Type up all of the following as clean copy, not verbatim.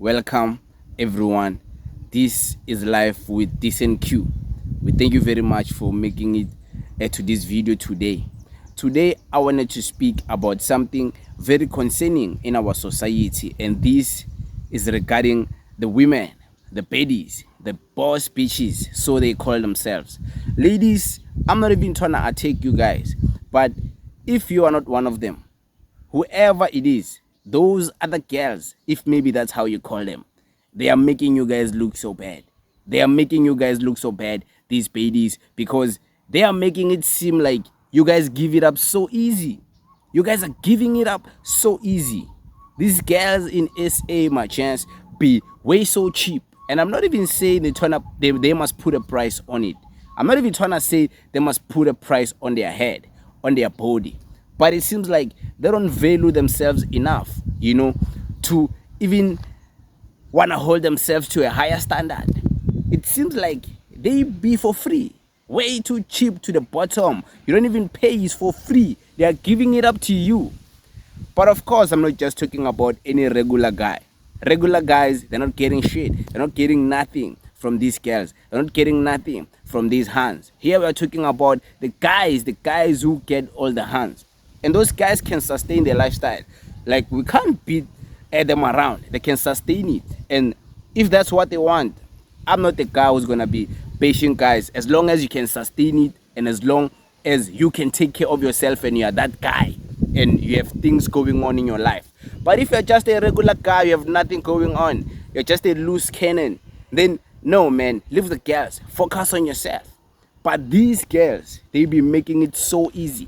Welcome, everyone. This is Life with Decent Q. We thank you very much for making it to this video today. Today, I wanted to speak about something very concerning in our society, and this is regarding the women, the baddies, the boss bitches, so they call themselves. Ladies, I'm not even trying to attack you guys, but if you are not one of them, whoever it is, those other girls, if maybe that's how you call them, they are making you guys look so bad. They are making you guys look so bad, these ladies, because they are making it seem like you guys give it up so easy. You guys are giving it up so easy. These girls in SA, my chance, be way so cheap. And I'm not even saying they must put a price on it. I'm not even trying to say they must put a price on their head, on their body. But it seems like they don't value themselves enough, to even want to hold themselves to a higher standard. It seems like they be for free, way too cheap to the bottom. You don't even pay, it's for free. They are giving it up to you. But of course, I'm not just talking about any regular guy. Regular guys, they're not getting shit. They're not getting nothing from these girls. They're not getting nothing from these Huns. Here we're talking about the guys who get all the Huns. And those guys can sustain their lifestyle. Like, we can't beat them around. They can sustain it. And if that's what they want, I'm not the guy who's going to be patient, guys. As long as you can sustain it and as long as you can take care of yourself and you are that guy and you have things going on in your life. But if you're just a regular guy, you have nothing going on, you're just a loose cannon, then no, man, leave the girls. Focus on yourself. But these girls, they be making it so easy.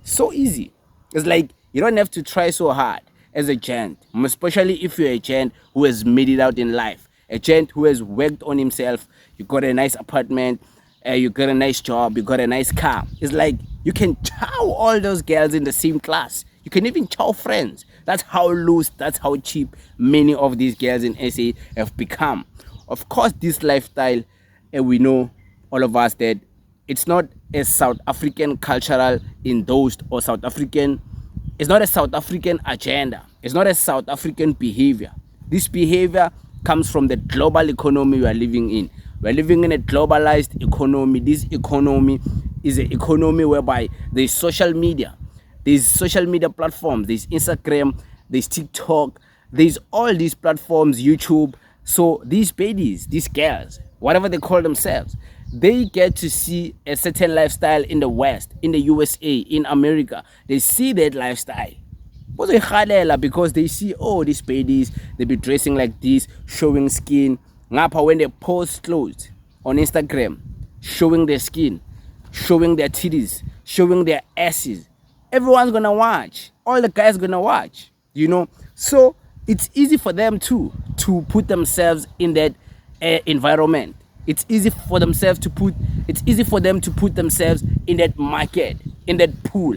So easy. It's like you don't have to try so hard as a gent, especially if you're a gent who has made it out in life, a gent who has worked on himself. You got a nice apartment, you got a nice job, you got a nice car. It's like you can chow all those girls in the same class. You can even chow friends. That's how loose, that's how cheap many of these girls in SA have become. Of course, this lifestyle, and we know, all of us, that it's not a South African cultural endorsed or South African, it's not a South African agenda. It's not a South African behavior. This behavior comes from the global economy we are living in. We're living in a globalized economy. This economy is an economy whereby there's social media. There's social media platforms. There's Instagram. There's TikTok. There's all these platforms, YouTube. So these ladies, these girls, whatever they call themselves, they get to see a certain lifestyle in the West, in the USA, in America. They see that lifestyle because they see, oh, these ladies, they be dressing like this, showing skin. When they post clothes on Instagram, showing their skin, showing their titties, showing their asses, everyone's gonna watch. All the guys gonna watch, So it's easy for them to put themselves in that environment. It's easy for them to put themselves in that market, in that pool.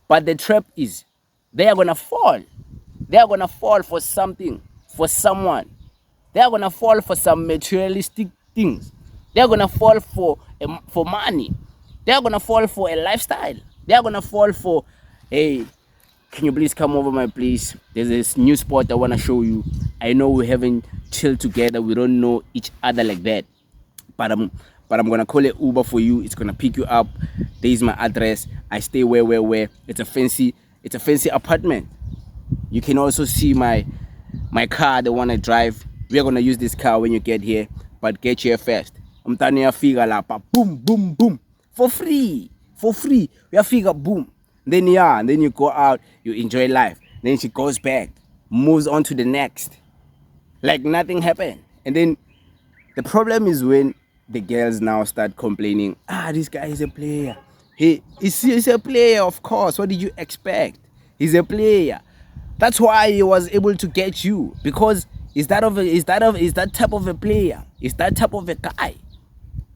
But the trap is they are gonna fall. They are gonna fall for something, for someone. They are gonna fall for some materialistic things. They are gonna fall for money. They are gonna fall for a lifestyle. They are gonna fall for, hey, can you please come over my place? There's this new spot I want to show you. I know we haven't chilled together. We don't know each other like that. But I'm going to call it Uber for you. It's going to pick you up. There's my address. I stay where. It's a fancy apartment. You can also see my car, the one I drive. We are going to use this car when you get here. But get here first. I'm telling you, figure lapa. Boom, boom, boom. For free. We are figure boom. Then you go out, you enjoy life. Then she goes back, moves on to the next, like nothing happened. And then the problem is when the girls now start complaining, this guy is a player. He's a player, of course. What did you expect? He's a player. That's why he was able to get you, because is that type of a player. Is that type of a guy.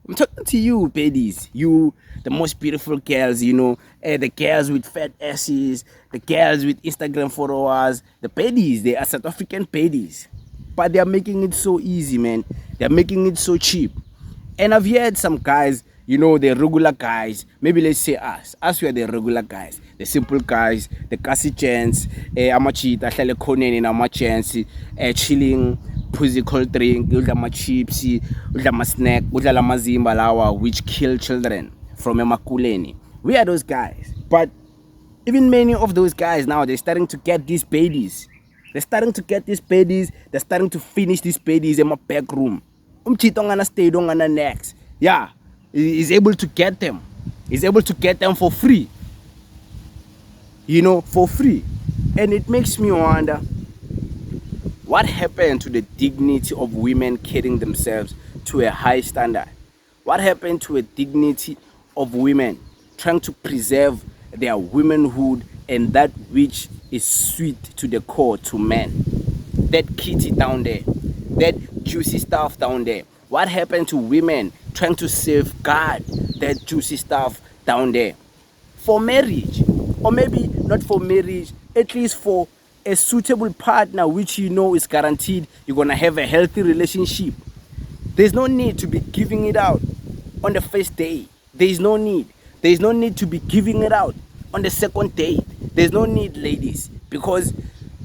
I'm talking to you, ladies. You, the most beautiful girls, the girls with fat asses, the girls with Instagram followers, the ladies, they are South African ladies. But they are making it so easy, man. They are making it so cheap. And I've heard some guys you know, the regular guys, maybe let's say us we are the regular guys, the simple guys, the kasi chance, amachita hlale khoneni namachance, chilling, pussy cold drink, udla ama chips, udla ama snack, udla la mazimba lawa which kill children from emakuleni. We are those guys. But even many of those guys now, they're starting to get these babies. They're starting to get these babies. They're starting to finish these babies in my back room. Umchitongana stay dongana next. Yeah, he's able to get them. He's able to get them for free. You know, for free. And it makes me wonder, what happened to the dignity of women carrying themselves to a high standard? What happened to a dignity of women trying to preserve their womanhood and that which is sweet to the core to men? That kitty down there, that juicy stuff down there. What happened to women trying to safeguard that juicy stuff down there for marriage? Or maybe not for marriage, at least for a suitable partner which you know is guaranteed you're gonna have a healthy relationship. There's no need to be giving it out on the first day. There's no need. There's no need to be giving it out on the second date. There's no need, ladies, because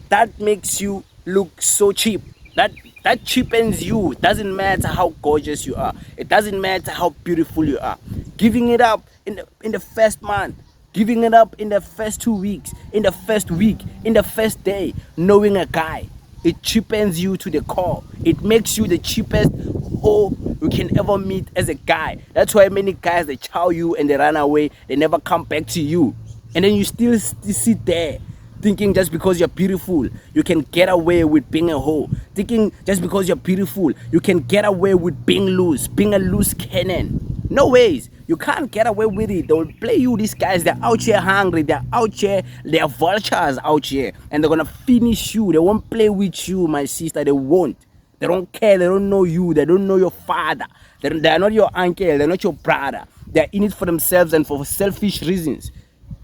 that makes you look so cheap. That cheapens you. It doesn't matter how gorgeous you are. It doesn't matter how beautiful you are. Giving it up in the first month, giving it up in the first 2 weeks, in the first week, in the first day, knowing a guy, it cheapens you to the core. It makes you the cheapest whore you can ever meet as a guy. That's why many guys, they chow you and they run away. They never come back to you. And then you still sit there thinking just because you're beautiful, you can get away with being a hoe. Thinking just because you're beautiful, you can get away with being a loose cannon. No ways. You can't get away with it. They'll play you. These guys, they're out here hungry. They're out here. They're vultures out here. And they're going to finish you. They won't play with you, my sister. They won't. They don't care. They don't know you. They don't know your father. They're not your uncle. They're not your brother. They're in it for themselves and for selfish reasons.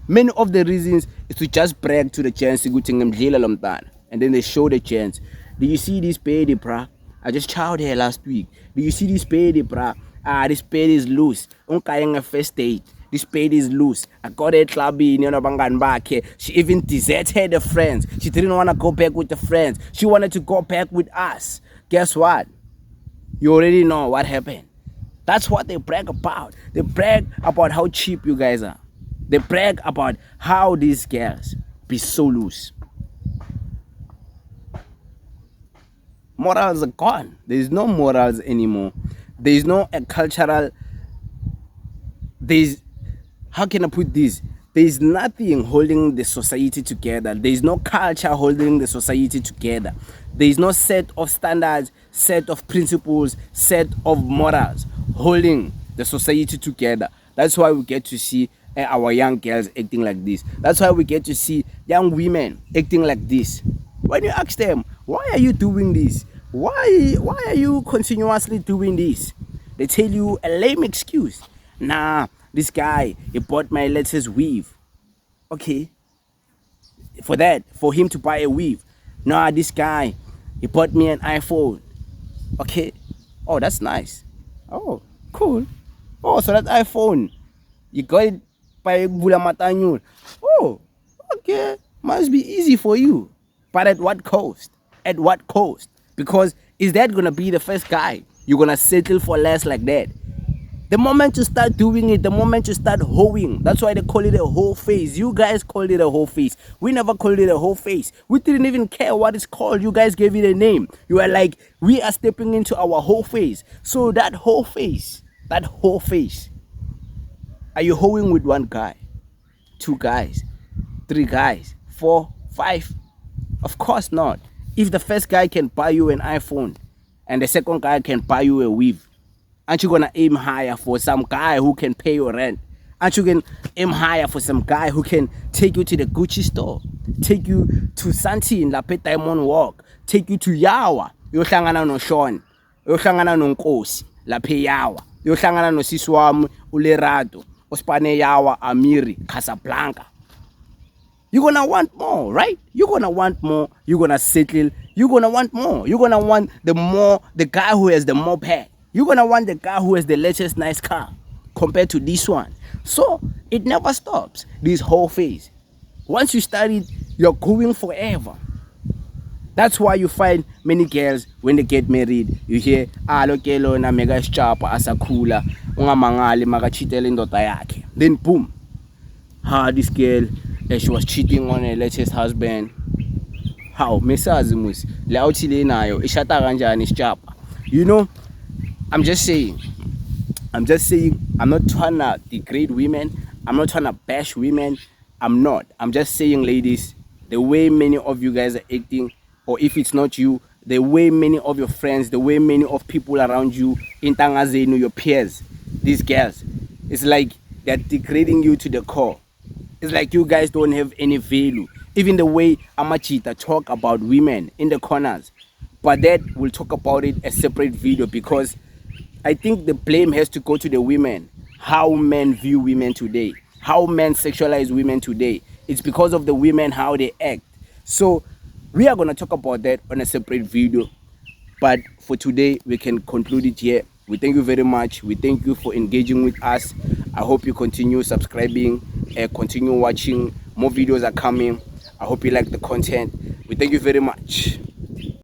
Many of the reasons is to just brag to the chance. And then they show the chance. Do you see this baby, bruh? I just chowed here last week. Do you see this baby, bruh? This bed is loose. Unkayang a first date. This bed is loose. I got a clubby in bangan back here. She even deserted the friends. She didn't want to go back with the friends. She wanted to go back with us. Guess what? You already know what happened. That's what they brag about. They brag about how cheap you guys are. They brag about how these girls be so loose. Morals are gone. There's no morals anymore. There's no cultural, how can I put this? There's nothing holding the society together. There's no culture holding the society together. There's no set of standards, set of principles, set of morals holding the society together. That's why we get to see our young girls acting like this. That's why we get to see young women acting like this. When you ask them, why are you doing this? Why are you continuously doing this? They tell you a lame excuse. Nah, this guy, he bought my latest weave. Okay. For him to buy a weave. Nah, this guy, he bought me an iPhone. Okay. Oh, that's nice. Oh, cool. Oh, so that iPhone, you got it by Bula Matanyul. Oh, okay. Must be easy for you. But at what cost? At what cost? Because is that going to be the first guy you're going to settle for less like that? The moment you start doing it, the moment you start hoeing, that's why they call it a whole face. You guys call it a whole face. We never called it a whole face. We didn't even care what it's called. You guys gave it a name. You are like, we are stepping into our whole face. So that whole face, are you hoeing with one guy, 2 guys, 3 guys, 4, 5? Of course not. If the first guy can buy you an iPhone and the second guy can buy you a weave, aren't you gonna aim higher for some guy who can pay your rent? Aren't you gonna aim higher for some guy who can take you to the Gucci store, take you to Santi in Lape Diamond Walk, take you to Yawa, yohlangana no Sean, yohlangana no Nkosi, Lape Yawa, yohlangana no Siswam Ulerato, Ospane Yawa, Amiri, Casablanca. You're gonna want more, right? You're gonna want more. You're gonna settle. You're gonna want more. You're gonna want the guy who has the more pay. You're gonna want the guy who has the latest nice car. compared to this one. So it never stops, this whole phase. Once you start it, you're going forever. That's why you find many girls when they get married, you hear, lokelo na mega ischapa asakhula, ungamangali makachitela indoda yakhe. Then boom, this girl, she was cheating on her latest husband. How? Mesazi mus, le awuthile nayo, ishata kanjani ischapa. You know, I'm just saying, I'm not trying to degrade women, I'm not trying to bash women, I'm just saying, ladies, the way many of you guys are acting, or if it's not you, the way many of your friends, the way many of people around you, intangazenu, your peers, these girls, it's like they're degrading you to the core. It's like you guys don't have any value. Even the way Amachita talk about women in the corners, but that we'll talk about it a separate video, because I think the blame has to go to the women. How men view women today, how men sexualize women today, it's because of the women, how they act. So we are going to talk about that on a separate video, but for today we can conclude it here. We thank you very much. We thank you for engaging with us. I hope you continue subscribing and continue watching. More videos are coming. I hope you like the content. We thank you very much.